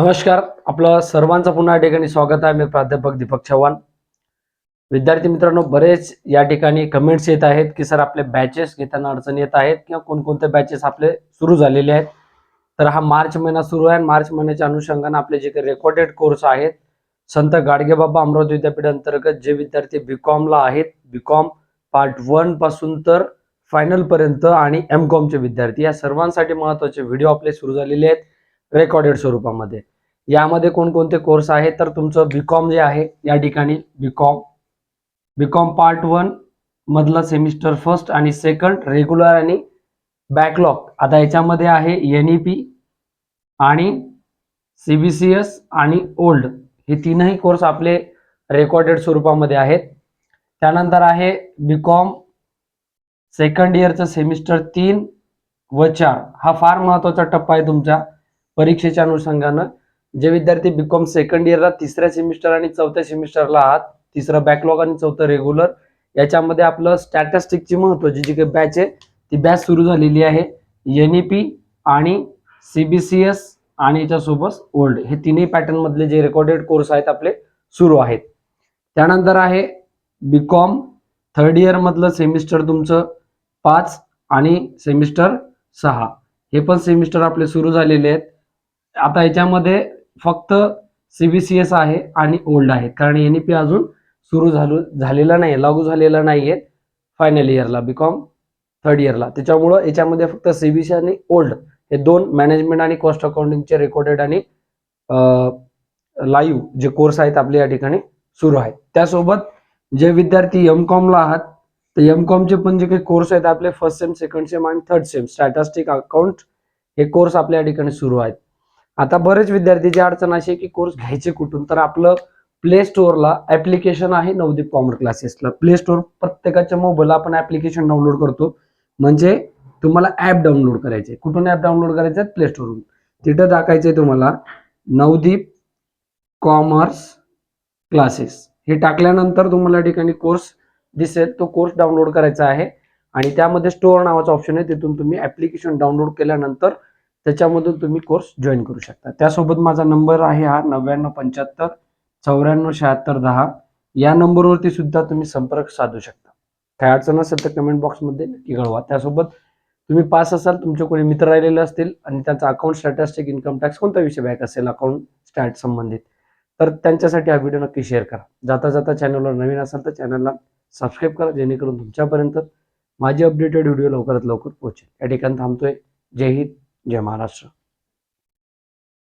नमस्कार. आपलं सर्वांचं पुन्हा या ठिकाणी स्वागत आहे. मी प्राध्यापक दीपक चव्हाण. विद्यार्थी मित्रांनो, बरेच या ठिकाणी कमेंट्स येत आहेत की सर आपले बॅचेस घेताना अडचणी येत आहेत किंवा कोणकोणते बॅचेस आपले सुरू झालेले आहेत. तर हा मार्च महिना सुरू आहे. मार्च महिन्याच्या अनुषंगाने आपले जे काही रेकॉर्डेड कोर्स आहेत, संत गाडगेबाबा अमरावती विद्यापीठ अंतर्गत जे विद्यार्थी बीकॉमला आहेत, बीकॉम पार्ट 1 पासून तर फायनल पर्यंत आणि एमकॉमचे विद्यार्थी, या सर्वांसाठी महत्त्वाचे व्हिडिओ आपले सुरू झालेले आहेत रेकॉर्डेड स्वरूपामध्ये. यामध्ये कोणकोणते कोर्स आहेत तर तुमचं बीकॉम जे आहे या ठिकाणी बीकॉम पार्ट 1 मधला सेमिस्टर फर्स्ट आणि सेकंड रेग्युलर आणि बॅकलॉग. आता याच्यामध्ये आहे NEP आणि CBCS आणि ओल्ड, हे तीनही कोर्स आपले रेकॉर्डेड स्वरूपामध्ये आहेत. त्यानंतर आहे बीकॉम सेकंड इयरचं सेमिस्टर 3 व 4. हा फार महत्त्वाचा टप्पा आहे तुमच्या परीक्षेच्या अनुषंगानं. जे विद्यार्थी बीकॉम सेकंड इयरला तिसऱ्या सेमिस्टर आणि चौथ्या सेमिस्टरला आहात, तिसरं बॅकलॉग आणि चौथं रेग्युलर, याच्यामध्ये आपलं स्टॅटिस्टिकची महत्त्वाची जी काही बॅच आहे ती बॅच सुरू झालेली आहे. NEP आणि CBCS आणि याच्यासोबत ओल्ड, हे तिन्ही पॅटर्न मधले जे रेकॉर्डेड कोर्स आहेत आपले सुरू आहेत. त्यानंतर आहे बीकॉम थर्ड इयर मधलं सेमिस्टर तुमचं 5 आणि सेमिस्टर 6, हे पण सेमिस्टर आपले सुरू झालेले आहेत. आता याच्यामध्ये फक्त CBCS आहे आणि ओल्ड आहे, कारण NEP अजून सुरू झालेला नाही, लागू झालेला नाहीये फायनल इयरला, बीकॉम थर्ड इयरला. त्याच्यामुळं याच्यामध्ये फक्त CBCS आणि ओल्ड हे दोन मॅनेजमेंट आणि कॉस्ट अकाउंटिंगचे रेकॉर्डेड आणि लाईव्ह जे कोर्स आहेत आपले या ठिकाणी सुरू आहेत. त्यासोबत जे विद्यार्थी एमकॉमला आहात, तर एमकॉमचे पण जे काही कोर्स आहेत आपले फर्स्ट सेम, सेकंड सेम आणि थर्ड सेम स्टॅटिस्टिक अकाउंट, हे कोर्स आपल्या या ठिकाणी सुरू आहेत. आता बरेच विद्यार्थीची अडचण अशी आहे की कोर्स घ्यायचे कुठून, तर आपलं प्ले स्टोअरला ऍप्लिकेशन आहे नवदीप कॉमर्स क्लासेसला. प्ले स्टोअर प्रत्येकाच्या मोबाईलला आपण ऍप्लिकेशन डाउनलोड करतो, म्हणजे तुम्हाला ऍप डाउनलोड करायचे. कुठून ऍप डाउनलोड करायचे? प्ले स्टोअरवरून. तिथं टाकायचे तुम्हाला नवदीप कॉमर्स क्लासेस. हे टाकल्यानंतर तुम्हाला या ठिकाणी कोर्स दिसेल, तो कोर्स डाउनलोड करायचा आहे आणि त्यामध्ये स्टोअर नावाचा ऑप्शन आहे, तिथून तुम्ही ऍप्लिकेशन डाउनलोड केल्यानंतर त्याच्यामधून तुम्ही कोर्स जॉईन करू शकता. त्यासोबत माझा नंबर आहे हा 9975 94 76 10. या नंबरवरती सुद्धा तुम्ही संपर्क साधू शकता. काय अडचण असेल तर कमेंट बॉक्समध्ये नक्की कळवा. त्यासोबत तुम्ही पास असाल, तुमचे कोणी मित्र राहिलेले असतील आणि त्यांचा अकाउंट स्टॅटिस्टिक, इन्कम टॅक्स कोणता विषय बॅक असेल अकाउंट स्टॅट संबंधित, तर त्यांच्यासाठी हा व्हिडिओ नक्की शेअर करा. जाता जाता चॅनलवर नवीन असाल तर चॅनलला सबस्क्राईब करा, जेणेकरून तुमच्यापर्यंत माझी अपडेटेड व्हिडिओ लवकरात लवकर पोहोचेल. या ठिकाणी थांबतोय. जय हिंद, जय महाराष्ट्र.